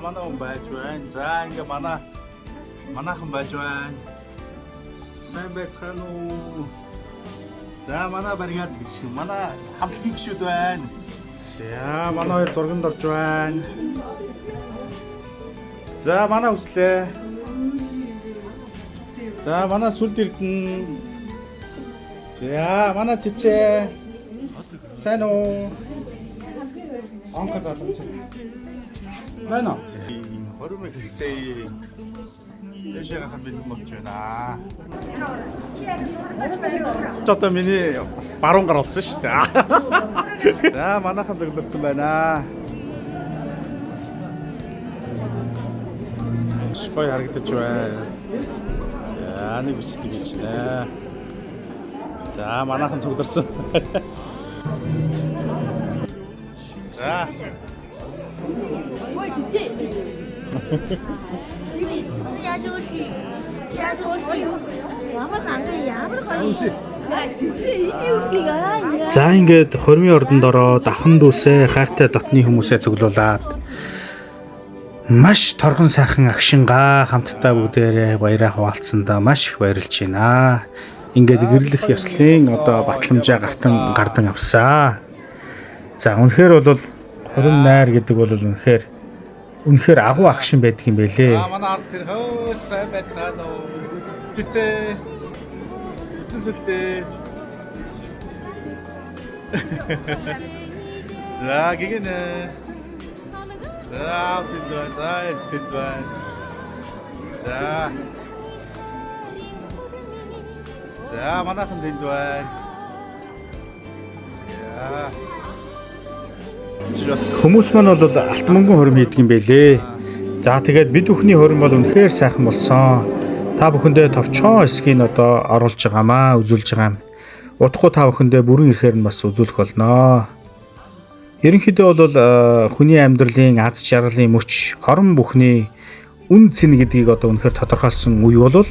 манай хүн байж байна. За ингээ манайхан байж байна. Сайн байцгаана уу? За манай бригад гэж манай хамтлагийн гишүүд байна. За манай хоёр зурганд орж байна. За манай хүслээ. За манай сүлд эрдэнэ. За манай цэцээ. Сайн уу? Анка залууч. Байна уу? Хормыг хэлсэй. Яшаа хамбин мовч байна. Одоо миний бас баруун гар болсон шүү дээ. За манайхан зөвлөсөн байна. Шгой харагдаж байна. За нэг бичдэг гэж нэ. За манайхан зөвлөсөн. За. Ой, цэцээ. За ингээд хормын ордонд ороод ахын дүүсээ хайртай дотны хүмүүсээ цуглуулад маш торгон сайхан агшингаа хамтдаа бүгдээрээ баяраа хуваалцсандаа маш их баярлж байна. Ингээд гэрлэх ёслын одоо батламжаа гардан авсаа. За үнэхээр бол хорин найр гэдэг бол үнэхээр агуу агшин байдаг юм байлээ. Манай ард тэр хөө сайн байцгаана уу. Цэцээ сүлдээ. За гэгэнэ. За тэдвэн тэдвэн. За манайхан тэдвэн. Хүмүүс маань бол алт мөнгөн хорим хийдэг юм байлээ. За тэгээд бид бүхний хорим бол үнэхээр сайхан болсон. Та бүхэндээ товчхон эсгийг одоо оруулж байгаамаа, үзүүлж байгаа юм. Утгагүй та бүхэндээ бүрэн ирэхээр нь бас үзүүлэх болно. Ерөнхийдөө бол хүний амьдралын аз жаргалын мөч, хором бүхний үн цэн гэдгийг одоо үнэхээр тодорхойлсон үе бол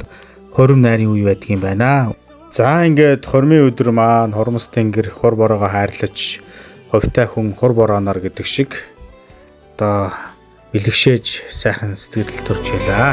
хорим найрын үе байдаг юм байна. За ингээд хормын өдөр маань хормос тэнгэр хор бороогоо хайрлаж ховтой хүн хур борооноор гэдэг шиг одоо бэлгшээж сайхан сэтгэл төрж байлаа.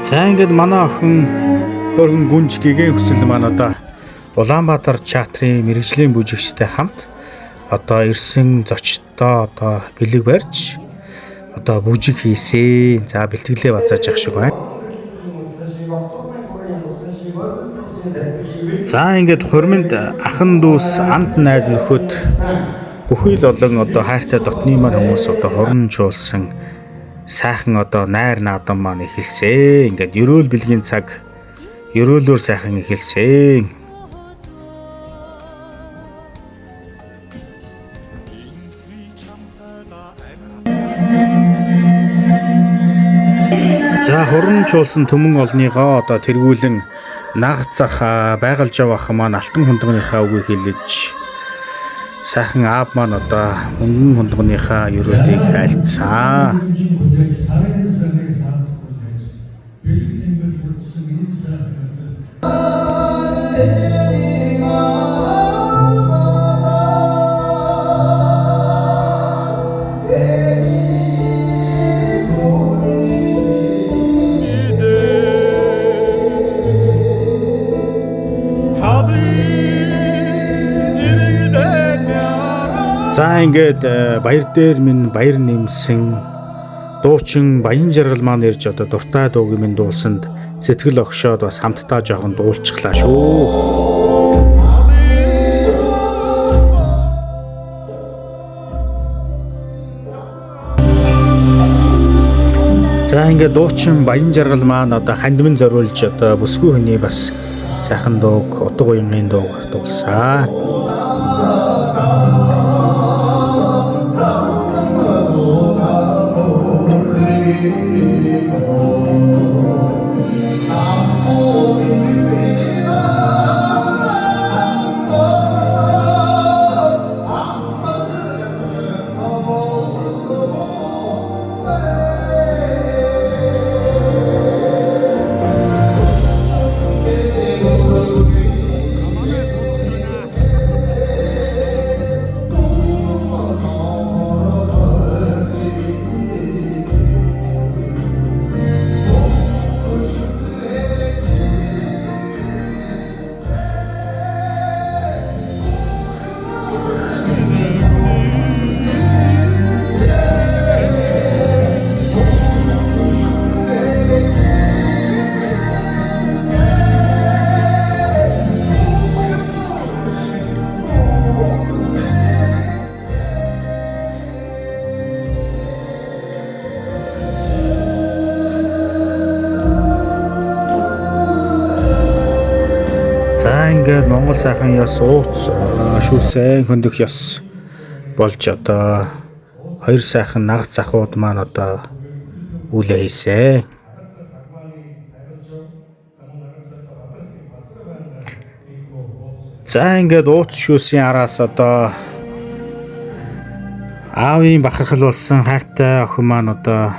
За ингээд манай охин хөргөн гүнж гэгээ хүсэл маань одоо Улаанбаатар театрын мэрэгжлийн бүжигчтэй хамт одоо ирсэн зочдоо одоо бэлэг барьж одоо бүжиг хийсэн. За бэлтгэлээ бацааж явах шиг байна. За ингээд хормонд ахын дүүс анд найз нөхөд бүхий л олон одоо хайртай дотны маань хүмүүс одоо хорон чуулсан сайхан одоо найр наадам маань эхэлсэн. Ингээд ерөөл бэлгийн цаг ерөөлөөр сайхан эхэлсэн. За хорон чуулсан төмөн олныгоо одоо тэргүүлэн нагцах байгальж явах маань алтан хундагныхаа үгийг хэлж сайхан аав маань одоо мөнгөн хундагныхаа ерөөлийг хайлтсан. За ингээд баяр дээр минь баяр нэмсэн дуучин Баян жаргал маань ирж одоо дуртай дууг минь дуулсанд сэтгэл огшоод бас хамтдаа жоохон дуулчихлаа шүү. За ингээд дуучин Баян жаргал маань одоо хандмын зориулж одоо бүсгүй хүний бас сайхан дууг утга уянгийн дууг дуулсан. За ингээд Монгол сайхан ёс ууц шүүсэн хөндөх ёс болж одоо хоёр сайхан нагц захууд маань одоо үлээ хийсэн. За ингээд ууц шүүсийн араас одоо аавын бахархал болсон хайртай охин маань одоо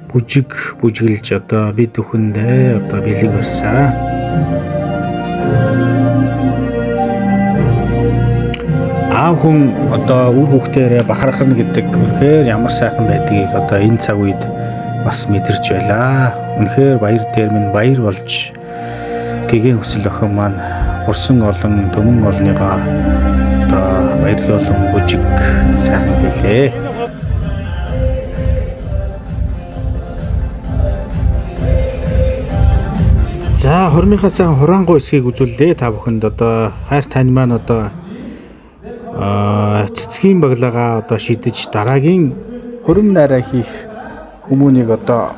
бүжиглж одоо бид бүхэндээ одоо бэлэг барьсан. Аав хүн одоо үр хүүхдээрээ бахархна гэдэг үнэхээр ямар сайхан байдгийг одоо энэ цаг үед бас мэдэрч байлаа. Үнэхээр баяр дээр минь баяр болж гэгээн хүсэл охин маань хурсан олон төмөн олныгаа одоо баярлуулан бүжиг сайхан билээ. За хормынхаа сайхан хураангуй эсхийг үзүүллээ. Та бүхэнд одоо хайр тань маань одоо цэцгийн баглагаа одоо шидэж дараагийн хөрм найраа хийх хүмүүнийг одоо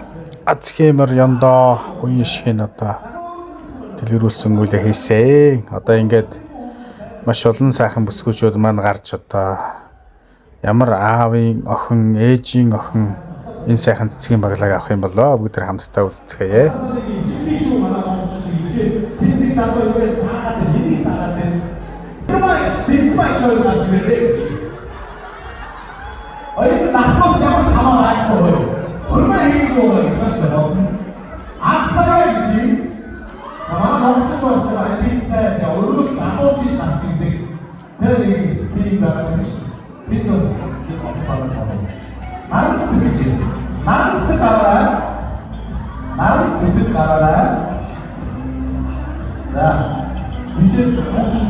аз хэмэр яндаа хүн шиг нь одоо дэлгэрүүлсэн үлээ хийсэн. Одоо ингээд маш олон сайхан бүсгүүчүүд маань гарч одоо ямар аавын охин, ээжийн охин энэ сайхан цэцгийн баглагаа авах юм болоо бүгд хамтдаа үзцгээе. Тэнийг залуу игээр цаагаад энийг цаагаад дэсмайч хоёр гарч ирээ гэж. Ой насмас ямар ч хамаагүй. Хөрмөө хийх юм гэж байна. Ацсараа гэж. Монголч болсон бизнестэй өөрөө залууч гарч ирдэг. Тэр нэг тийм байгаа гэж. Бид бас нэг одоо Наран цэцэг гараарай. Наран цэцэг гараарай. За Бичээд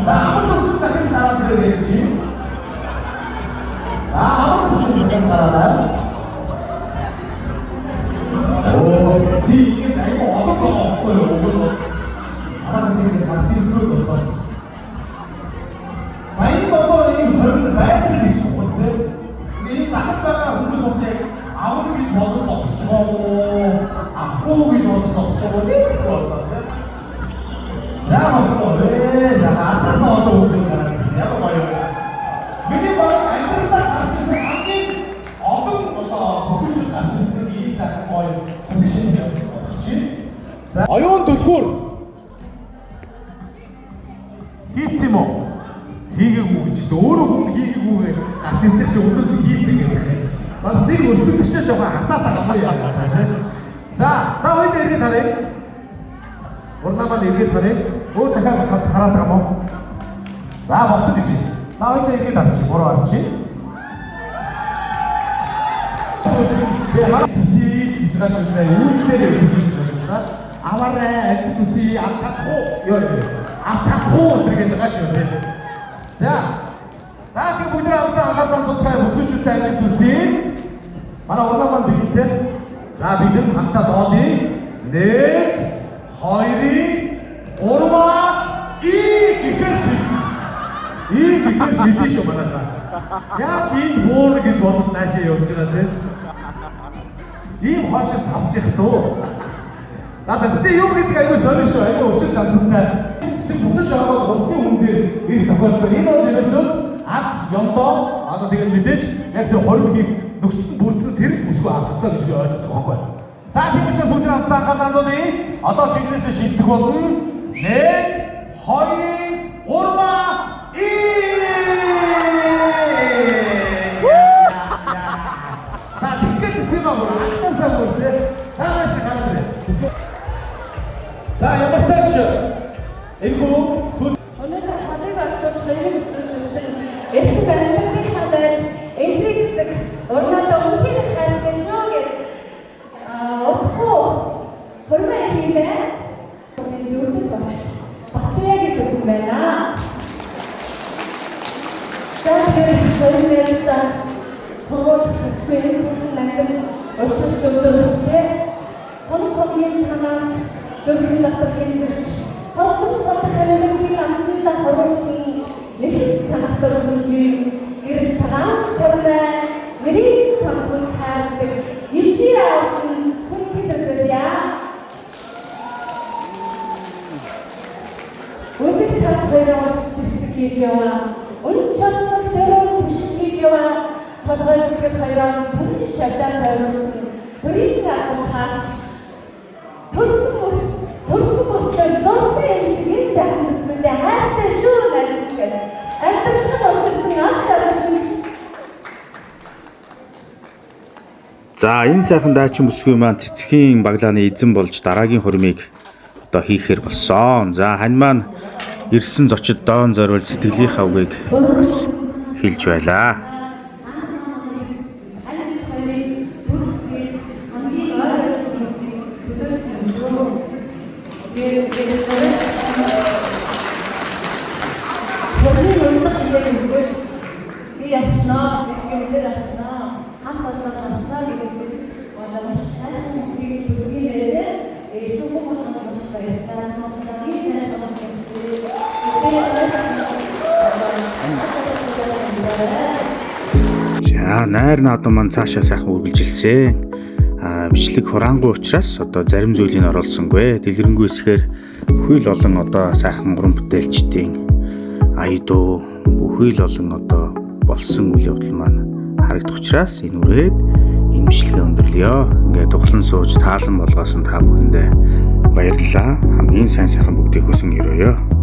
за амар төсөл захин гараад ирээ гэж юм. За амар төсөл захин гараад. Оо тийм айгүй олон байхгүй юу? Араа чинь гарч ирэх бас. За энэ одоо ийм сорин байгаад гэж боддог. Энэ захад байгаа хүмүүс одоо аав гэж бодож зогсож байгаа уу? Ахгүй гэж бодож зогсож байгаа уу? Нэг бодлоо. Яамаас вэ? Заатаас одоо үгүй гараад яг гоё. Миний баг амьдралдаа гарч ирсэн хамгийн олон одоо бүсгүүчүүд гарч ирсэн ийм сайхан гоё цэцэг шиг болох чинь. За оюун төлхөр хийц юм уу? Хийгээгүй гэж чинь өөрөө хүн хийгээгүй гарч ирчих чинь өнөөс хийцэн гэх. Бас нэг өсөлтөч жоохон хасаатаа гоё яа. За хоёул ирээд харъя. Урнамаа ирээд харъя. Өө дахиад бас хараад байгаа мó. За боцоо гэж. За хоёул ирээд арчи, буруу арчи. Төсий гэж гаштай үүнээр өгч байна. Аваарай, ажил төсий авч чадахгүй. Ёо. Авч чадахгүй гэдэг гаш юу вэ? За тэр бүгд анхаарал туцгай бүсгүүчүүдтэй ажил төсий. Манай урнамаа бэлдээ. За бид хамтаа доодъё. 1 2 Орма ихэхэрши. Ихэхэрши шүү манайхаа. Яг ийм буур гэж бодож наашаа явж байгаа тийм. Ийм хоошоос авч явах туу. За тэгтээ юу гэдэг айгүй сонир шүү. Айгүй учир жанцтай. Буцаж аваад хөлгийн хүн дээр их тохиолдол. Энэ бол ерөөсөө аз ёндоо одоо тэгээд мэдээж яг тэр хориг хийх нөхцөл бүрдсэн тэр бүсгүй авах хэрэгтэй гэж ойлгодог байхгүй. За тийм учраас өнөөдөр хамтдаа анхаарал одоо чигнээсээ шийдэх болно. 1 2 3 За тэгээд сэмээр актасаа бүрдээ тааш гараад. За ямар тач энэгүй өнөөдөр хадыг авч хоёрыг өчрөжсэн эрхэм амьдралын хадаас энэний хэсэг орнадаа үнхээр хайртай шүү гэж утгуу хөрмөө хиймээ зүйлүүд багш батяг гэдэг юм байна. Тэгээд хөрмөөсаа хөрөд хэсгээс нангал өчрөжтэй хонхогийн санаас зөвхөн дотор хэлж хонхог хариултын амтнаа хорсон нэг санахтай сүнжийн гэр цагаан сарнаа мэрийн сансан хайртай ичиа хүн хэлэзэя Үнэт цасраа зэвсэг хийж яваа өнчөлнөг төрөө түшин хийж яваа толгой зүрх хайраа түн шавдан тавьсан бүрийн ахын хаач Төрсөн бүртлээ зорсон юм шиг сайхан бүсмэндээ хайртай шүү найз гэж. Альтернатив очсон нас чадсан. За энэ сайхан дайчин бүсгүй маань цэцгийн баглааны эзэн болж дараагийн хормыг одоо хийхээр болсон. За хань маань ирсэн зочид доон зориул сэтгэлийнхаа үгийг бас хэлж байлаа. Би ачнаа, гэмээр ачнаа, хамт олоноо ачнаа гэдэг одоо маш сайхан зүйл төргиймээ эсвэл хүмүүс маш баярлалаа. За найр наадам маань цаашаа сайхан үргэлжилсэн. Бичлэг хураангуй учраас одоо зарим зүйлийг оруулсангүй. Дэлгэрэнгүй эсхээр бүхий л олон одоо сайхан уран бүтээлчдийн аюудуу бүхий л олон одоо болсон үйл явдал маань харагдах учраас энэ үрээд энэ бичлэгээ өндөрлөё. Ингээд дуглан сууж таалан болгоосон та бүхэндээ баярлалаа. Хамгийн сайн сайхан бүгдийг хүсэн өрөөё.